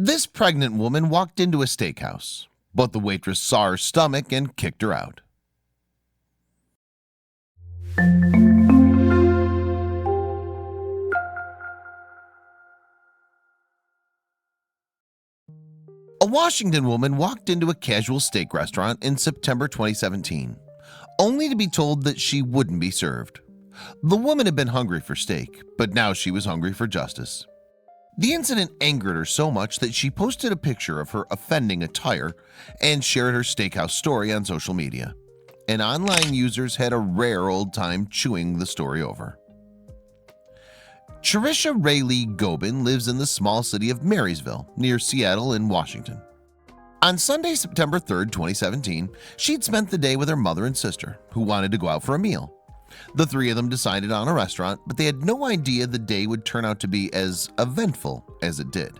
This pregnant woman walked into a steakhouse, but the waitress saw her stomach and kicked her out. A Washington woman walked into a casual steak restaurant in September 2017, only to be told that she wouldn't be served. The woman had been hungry for steak, but now she was hungry for justice. The incident angered her so much that she posted a picture of her offending attire and shared her steakhouse story on social media. And online users had a rare old time chewing the story over. Charisha Rayleigh Gobin lives in the small city of Marysville, near Seattle in Washington. On Sunday, September 3rd, 2017, she'd spent the day with her mother and sister, who wanted to go out for a meal. The three of them decided on a restaurant, but they had no idea the day would turn out to be as eventful as it did.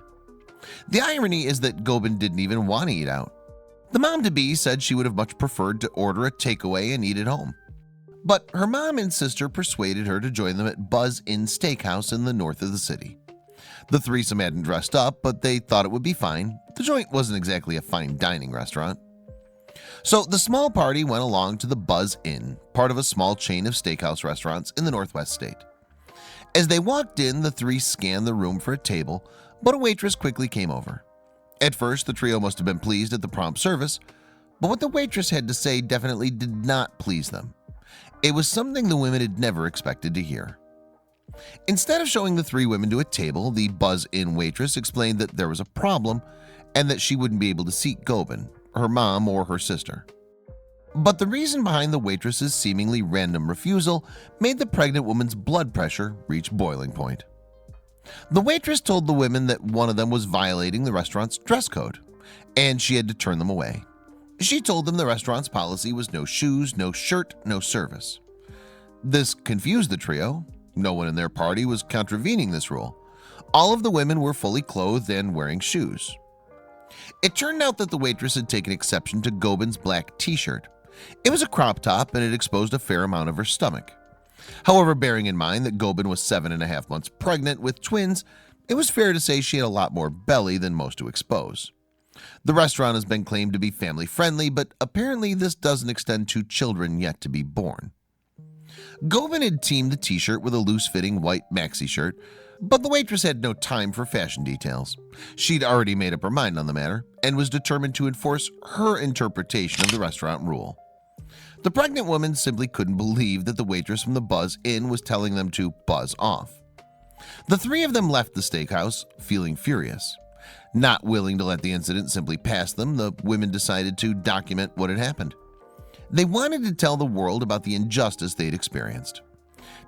The irony is that Gobin didn't even want to eat out. The mom-to-be said she would have much preferred to order a takeaway and eat at home. But her mom and sister persuaded her to join them at Buzz Inn Steakhouse in the north of the city. The threesome hadn't dressed up, but they thought it would be fine. The joint wasn't exactly a fine dining restaurant. So the small party went along to the Buzz Inn, part of a small chain of steakhouse restaurants in the Northwest state. As they walked in, the three scanned the room for a table, but a waitress quickly came over. At first, the trio must have been pleased at the prompt service, but what the waitress had to say definitely did not please them. It was something the women had never expected to hear. Instead of showing the three women to a table, the Buzz Inn waitress explained that there was a problem and that she wouldn't be able to seat Gobin, her mom, or her sister. But the reason behind the waitress's seemingly random refusal made the pregnant woman's blood pressure reach boiling point. The waitress told the women that one of them was violating the restaurant's dress code, and she had to turn them away. She told them the restaurant's policy was no shoes, no shirt, no service. This confused the trio. No one in their party was contravening this rule. All of the women were fully clothed and wearing shoes. It turned out that the waitress had taken exception to Gobin's black t-shirt. It was a crop top and it exposed a fair amount of her stomach. However, bearing in mind that Gobin was 7.5 months pregnant with twins, it was fair to say she had a lot more belly than most to expose. The restaurant has been claimed to be family friendly, but apparently this doesn't extend to children yet to be born. Gobin had teamed the t-shirt with a loose-fitting white maxi shirt, but the waitress had no time for fashion details. She'd already made up her mind on the matter and was determined to enforce her interpretation of the restaurant rule. The pregnant woman simply couldn't believe that the waitress from the Buzz Inn was telling them to buzz off. The three of them left the steakhouse feeling furious. Not willing to let the incident simply pass them, the women decided to document what had happened. They wanted to tell the world about the injustice they'd experienced.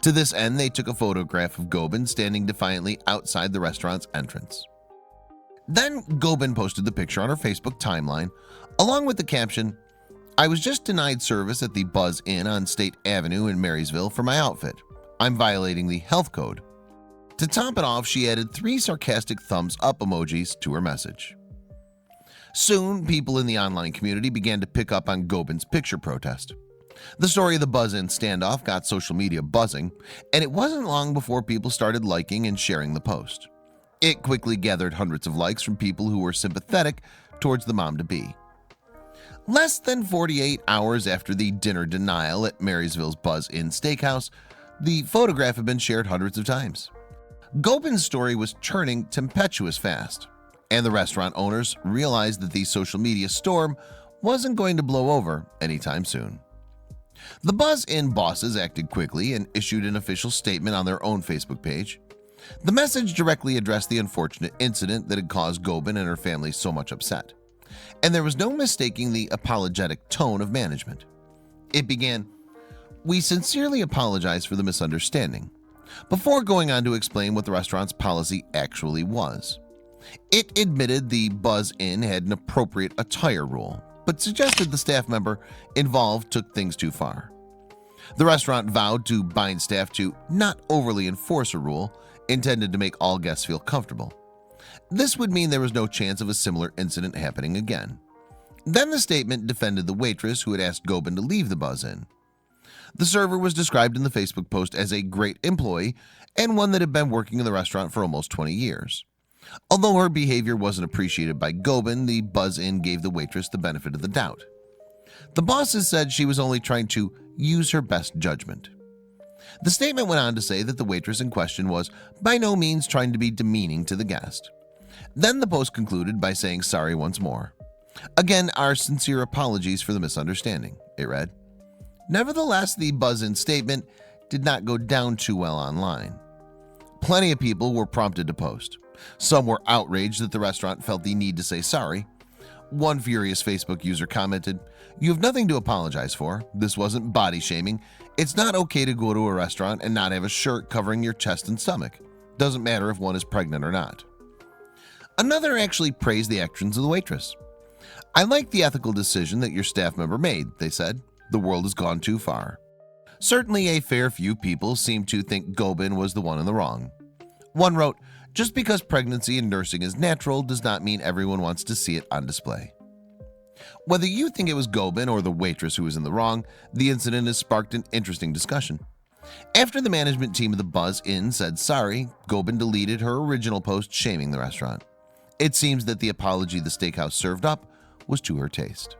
To this end, they took a photograph of Gobin standing defiantly outside the restaurant's entrance. Then Gobin posted the picture on her Facebook timeline, along with the caption, "I was just denied service at the Buzz Inn on State Avenue in Marysville for my outfit. I'm violating the health code." To top it off, she added 3 sarcastic thumbs up emojis to her message. Soon, people in the online community began to pick up on Gobin's picture protest. The story of the Buzz Inn standoff got social media buzzing, and it wasn't long before people started liking and sharing the post. It quickly gathered hundreds of likes from people who were sympathetic towards the mom-to-be. Less than 48 hours after the dinner denial at Marysville's Buzz Inn Steakhouse, the photograph had been shared hundreds of times. Gobin's story was turning tempestuous fast, and the restaurant owners realized that the social media storm wasn't going to blow over anytime soon. The Buzz Inn bosses acted quickly and issued an official statement on their own Facebook page. The message directly addressed the unfortunate incident that had caused Gobin and her family so much upset, and there was no mistaking the apologetic tone of management. It began, "We sincerely apologize for the misunderstanding," before going on to explain what the restaurant's policy actually was. It admitted the Buzz Inn had an appropriate attire rule, but suggested the staff member involved took things too far. The restaurant vowed to bind staff to not overly enforce a rule intended to make all guests feel comfortable. This would mean there was no chance of a similar incident happening again. Then the statement defended the waitress who had asked Gobin to leave the Buzz Inn. The server was described in the Facebook post as a great employee and one that had been working in the restaurant for almost 20 years. Although her behavior wasn't appreciated by Gobin, the buzz-in gave the waitress the benefit of the doubt. The bosses said she was only trying to use her best judgment. The statement went on to say that the waitress in question was by no means trying to be demeaning to the guest. Then the post concluded by saying sorry once more. Again, our sincere apologies for the misunderstanding, it read. Nevertheless, the buzz-in statement did not go down too well online. Plenty of people were prompted to post. Some were outraged that the restaurant felt the need to say sorry. One furious Facebook user commented, "You have nothing to apologize for. This wasn't body shaming. It's not okay to go to a restaurant and not have a shirt covering your chest and stomach. Doesn't matter if one is pregnant or not." Another actually praised the actions of the waitress. "I like the ethical decision that your staff member made," they said. "The world has gone too far." Certainly a fair few people seem to think Gobin was the one in the wrong. One wrote, "Just because pregnancy and nursing is natural does not mean everyone wants to see it on display." Whether you think it was Gobin or the waitress who was in the wrong, the incident has sparked an interesting discussion. After the management team of the Buzz-In said sorry, Gobin deleted her original post shaming the restaurant. It seems that the apology the steakhouse served up was to her taste.